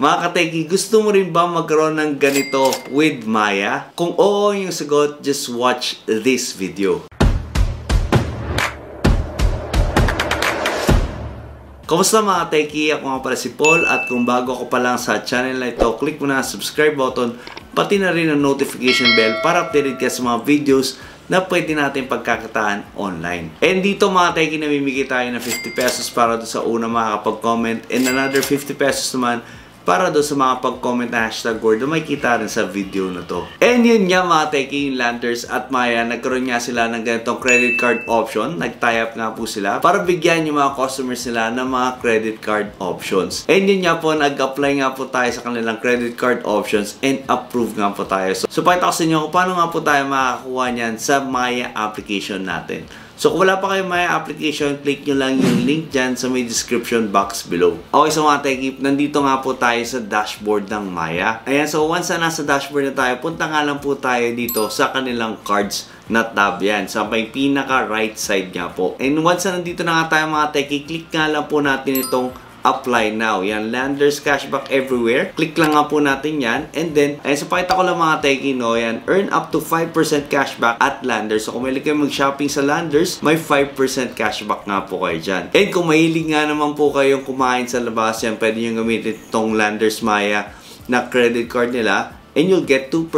Mga kateki, gusto mo rin ba magkaroon ng ganito with Maya? Kung oo yung sagot, just watch this video. Kamusta mga teki? Ako nga pala si Paul at kung bago ako pa lang sa channel na ito, click mo na ang subscribe button pati na rin ang notification bell para updated ka sa mga videos na pwede natin pagkakitaan online. And dito mga teki, namimigay tayo ng 50 pesos para doon sa una makakapag-comment and another 50 pesos naman para doon sa mga pag-comment na hashtag word na may kita rin sa video na to. And yun nga mga teki, yung Landers at Maya, nagkaroon nga sila ng ganitong credit card option. Nag-tie up nga po sila para bigyan yung mga customers nila ng mga credit card options. And yun nga po, nag-apply nga po tayo sa kanilang credit card options and approve nga po tayo. So pakita ko sa inyo kung paano nga po tayo makakakuha niyan sa Maya application natin. So kung wala pa kayong Maya application, click nyo lang yung link dyan sa may description box below. Okay, so mga teki, nandito nga po tayo sa dashboard ng Maya. Ayan, so once na nasa dashboard na tayo, punta nga lang po tayo dito sa kanilang cards na tab yan. Sa may pinaka right side nga po. And once na nandito na nga tayo mga teki, click nga lang po natin itong apply now. Yan, Landers cashback everywhere. Click lang nga po natin yan. And then, ayan, so pakita ko lang mga teki, no? Yan, earn up to 5% cashback at Landers. So kung mahilig kayo mag-shopping sa Landers, may 5% cashback nga po kayo dyan. And kung mahilig nga naman po kayong kumain sa labas, yan, pwede nyo gamitin itong Landers Maya na credit card nila. And you'll get 2%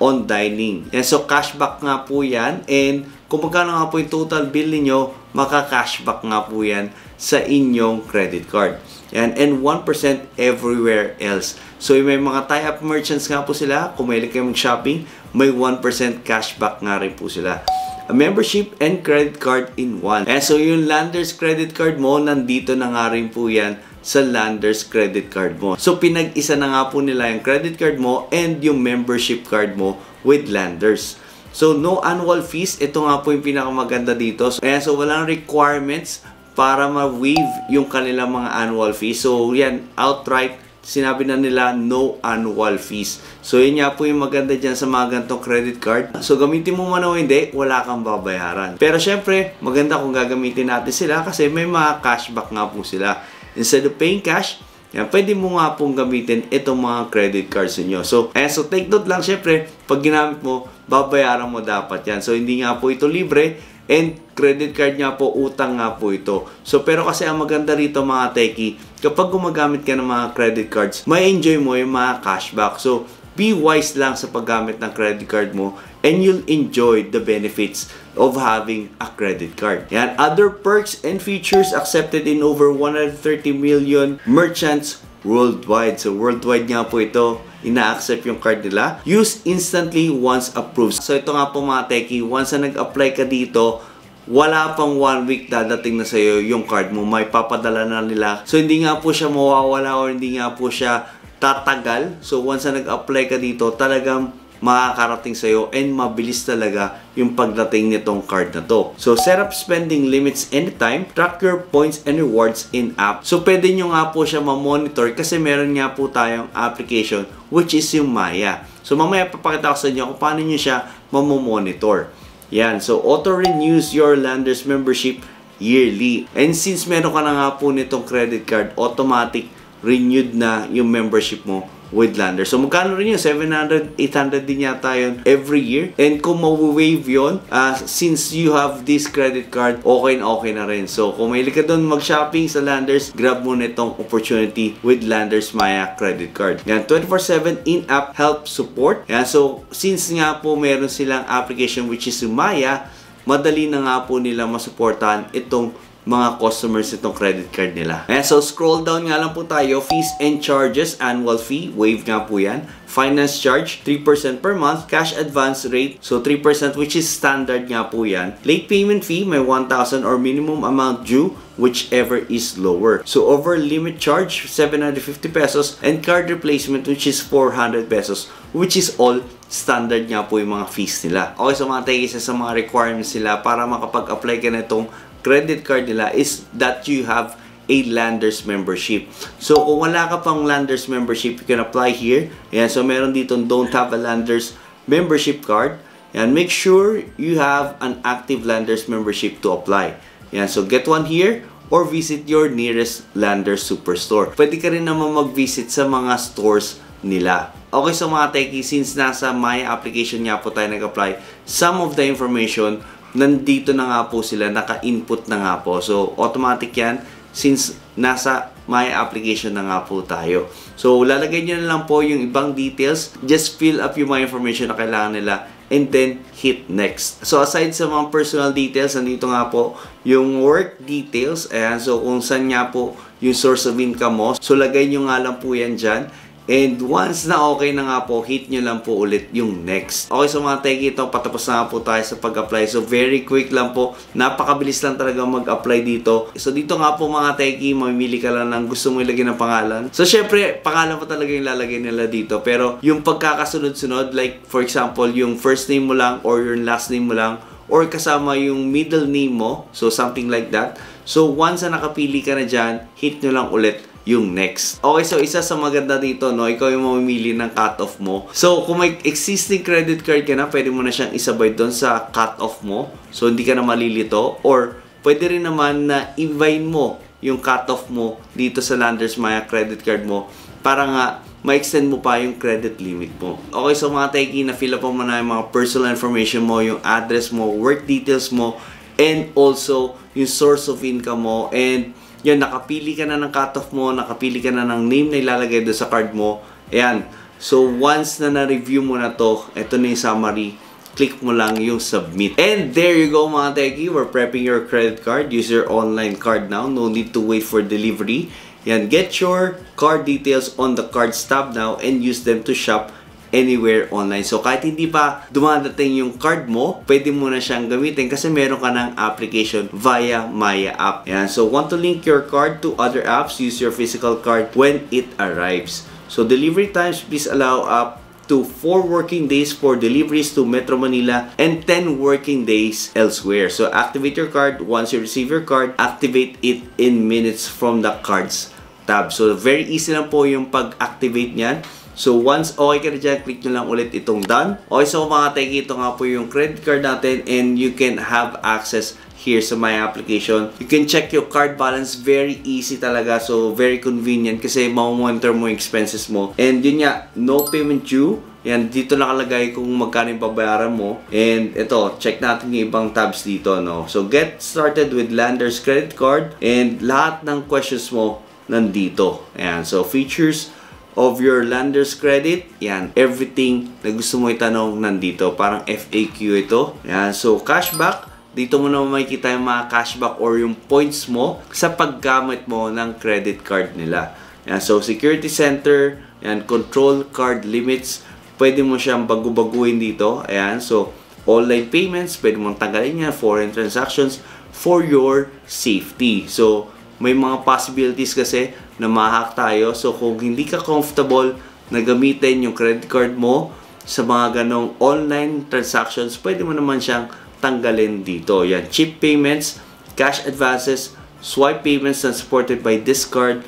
on dining. Yan, so cashback nga po yan. And kung magkano nga po yung total bill niyo, maka-cashback nga po yan sa inyong credit card. Yan, and 1% everywhere else. So may mga tie-up merchants nga po sila. Kung mahilig kayo mag-shopping, may 1% cashback nga rin po sila. A membership and credit card in one. And so yung Landers credit card mo, nandito na nga rin po yan sa Landers credit card mo. So pinag-isa na nga po nila yung credit card mo and yung membership card mo with Landers. So no annual fees. Ito nga po yung pinakamaganda dito. So walang requirements para ma-waive yung kanilang mga annual fees. So yan, outright sinabi na nila no annual fees. So yun nga po yung maganda dyan sa mga ganitong credit card. So gamitin mo man o hindi, wala kang babayaran. Pero syempre, maganda kung gagamitin natin sila kasi may mga cashback nga po sila. Instead of paying cash, yan, pwede mo nga pong gamitin itong mga credit cards niyo. So take note lang, syempre, pag ginamit mo, babayaran mo dapat yan. So hindi nga po ito libre. And credit card nga po, utang nga po ito. So pero kasi ang maganda rito mga teki, kapag gumagamit ka ng mga credit cards, may enjoy mo yung mga cashback. So be wise lang sa paggamit ng credit card mo and you'll enjoy the benefits of having a credit card. Yan, other perks and features accepted in over 130 million merchants worldwide. So worldwide nga po ito, ina-accept yung card nila. Use instantly once approved. So ito nga po mga teki, once na nag-apply ka dito, wala pang 1 week dadating na sa'yo yung card mo. May papadala na nila. So hindi nga po siya mawawala o hindi nga po siya tatagal. So once na nag-apply ka dito, talagang makakarating sa'yo and mabilis talaga yung pagdating nitong card na to. So set up spending limits anytime, track your points and rewards in app. So pwede nyo nga po siya ma-monitor kasi meron nga po tayong application which is yung Maya. So mamaya papakita ko sa inyo kung paano nyo siya mamomonitor. Yan, so auto-renews your Landers membership yearly. And since meron ka na nga po nitong credit card, automatic renewed na yung membership mo with Landers. So magkano rin yun? 700, 800 din yata yun every year. And kung ma-waive yun, since you have this credit card, okay na rin. So kung mahilig ka doon mag-shopping sa Landers, grab mo na itong opportunity with Landers Maya credit card. Yan, 24/7 in-app help support. Yan, so since nga po meron silang application which is Maya, madali na nga po nila masuportahan itong mga customers itong credit card nila. Ayan, so scroll down nga lang po tayo. Fees and charges, annual fee, waive nga po yan. Finance charge, 3% per month. Cash advance rate, so 3% which is standard nga po yan. Late payment fee, may 1,000 or minimum amount due, whichever is lower. So over limit charge, 750 pesos. And card replacement which is 400 pesos, which is all standard nga po yung mga fees nila. Okay, so mga tayo isa sa mga requirements nila para makapag-apply ka na itong credit card nila is that you have a Landers membership. So kung wala ka pang Landers membership, you can apply here. Ayan, so meron dito don't have a Landers membership card. Ayan, make sure you have an active Landers membership to apply. Ayan, so get one here or visit your nearest Landers Superstore. Pwede ka rin naman mag-visit sa mga stores nila. Okay, so mga techie, since nasa Maya application nga po tayo nag-apply, some of the information, nandito na nga po sila, naka-input na nga po. So, automatic yan since nasa Maya application na nga po tayo. So, lalagay nyo na lang po yung ibang details. Just fill up yung mga information na kailangan nila and then hit next. So, aside sa mga personal details, nandito nga po yung work details. Ayan, so kung saan nga po yung source of income mo. So, lagay nyo nga lang po yan dyan. And once na okay na nga po, hit nyo lang po ulit yung next. Okay, so mga techie, ito, patapos na nga po tayo sa pag-apply. So very quick lang po, napakabilis lang talaga mag-apply dito. So dito nga po mga techie, mamimili ka lang ng gusto mo ilagay ng pangalan. So syempre, pangalan po talaga yung lalagay nila dito. Pero yung pagkakasunod-sunod, like for example, yung first name mo lang or yung last name mo lang, or kasama yung middle name mo, so something like that. So once na nakapili ka na dyan, hit nyo lang ulit yung next. Okay, so isa sa maganda dito, no, ikaw yung mamimili ng cut-off mo. So, kung may existing credit card ka na, pwede mo na siyang isabay doon sa cut-off mo. So, hindi ka na malilito. Or, pwede rin naman na i-vine mo yung cut-off mo dito sa Landers Maya credit card mo para nga ma-extend mo pa yung credit limit mo. Okay, so mga techie, na-fill up mo na yung mga personal information mo, yung address mo, work details mo, and also yung source of income mo, and yan, nakapili ka na ng cutoff mo, nakapili ka na ng name na ilalagay doon sa card mo. Ayan. So, once na na-review mo na to, ito na yung summary, click mo lang yung submit. And there you go mga techie, we're prepping your credit card. Use your online card now. No need to wait for delivery. Yan, get your card details on the cards tab now and use them to shop anywhere online. So, kahit hindi pa dumadating yung card mo, pwede mo na siyang gamitin kasi meron ka ng application via Maya app. Ayan. So, want to link your card to other apps? Use your physical card when it arrives. So, delivery times, please allow up to 4 working days for deliveries to Metro Manila and 10 working days elsewhere. So, activate your card. Once you receive your card, activate it in minutes from the cards tab. So, very easy lang po yung pag-activate niyan. So, once okay ka na dyan, click nyo lang ulit itong done. Okay, so mga techie, ito nga po yung credit card natin and you can have access here sa my application. You can check your card balance, very easy talaga. So, very convenient kasi ma-monitor mo yung expenses mo. And yun nga, no payment due. Yan, dito nakalagay kung magkano yung babayaran mo. And ito, check natin yung ibang tabs dito, no? So, get started with Landers credit card and lahat ng questions mo nandito. Ayan, so features of your Landers credit, yan, everything na gusto mo itanong nandito, parang FAQ ito. Yan, so cashback, dito mo na makikita yung mga cashback or yung points mo sa paggamit mo ng credit card nila. Yan, so security center, yan, control card limits, pwede mo siyang bagu-baguhin dito. Ayan, so online payments, pwede mong tanggalin yan, foreign transactions for your safety. So may mga possibilities kasi na ma-hack tayo. So, kung hindi ka comfortable na gamitin yung credit card mo sa mga ganong online transactions, pwede mo naman siyang tanggalin dito. Yan, chip payments, cash advances, swipe payments na supported by this card.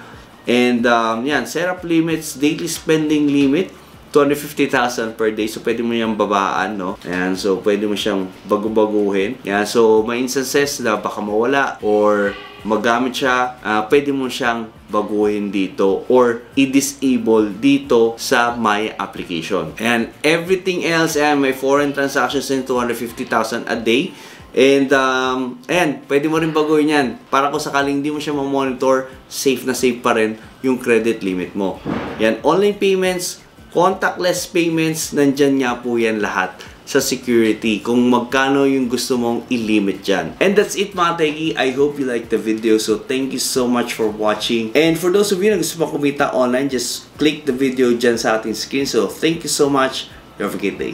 And, yan, setup limits, daily spending limit, 250,000 per day. So, pwede mo yung babaan, no? Ayan, so, pwede mo siyang bagu-baguhin. Yan, so, may instances na baka mawala or magamit siya, pwede mo siyang baguhin dito or i-disable dito sa my application. And everything else, may foreign transactions in 250,000 a day. And, pwede mo rin baguhin yan. Para kung sakaling hindi mo siya ma-monitor, safe na safe pa rin yung credit limit mo. Yan, online payments, contactless payments, nandyan nga po yan lahat sa security kung magkano yung gusto mong i-limit dyan. And that's it mga techie. I hope you liked the video. So thank you so much for watching. And for those of you na gusto mong kumita online, just click the video dyan sa ating screen. So thank you so much. You have a great day.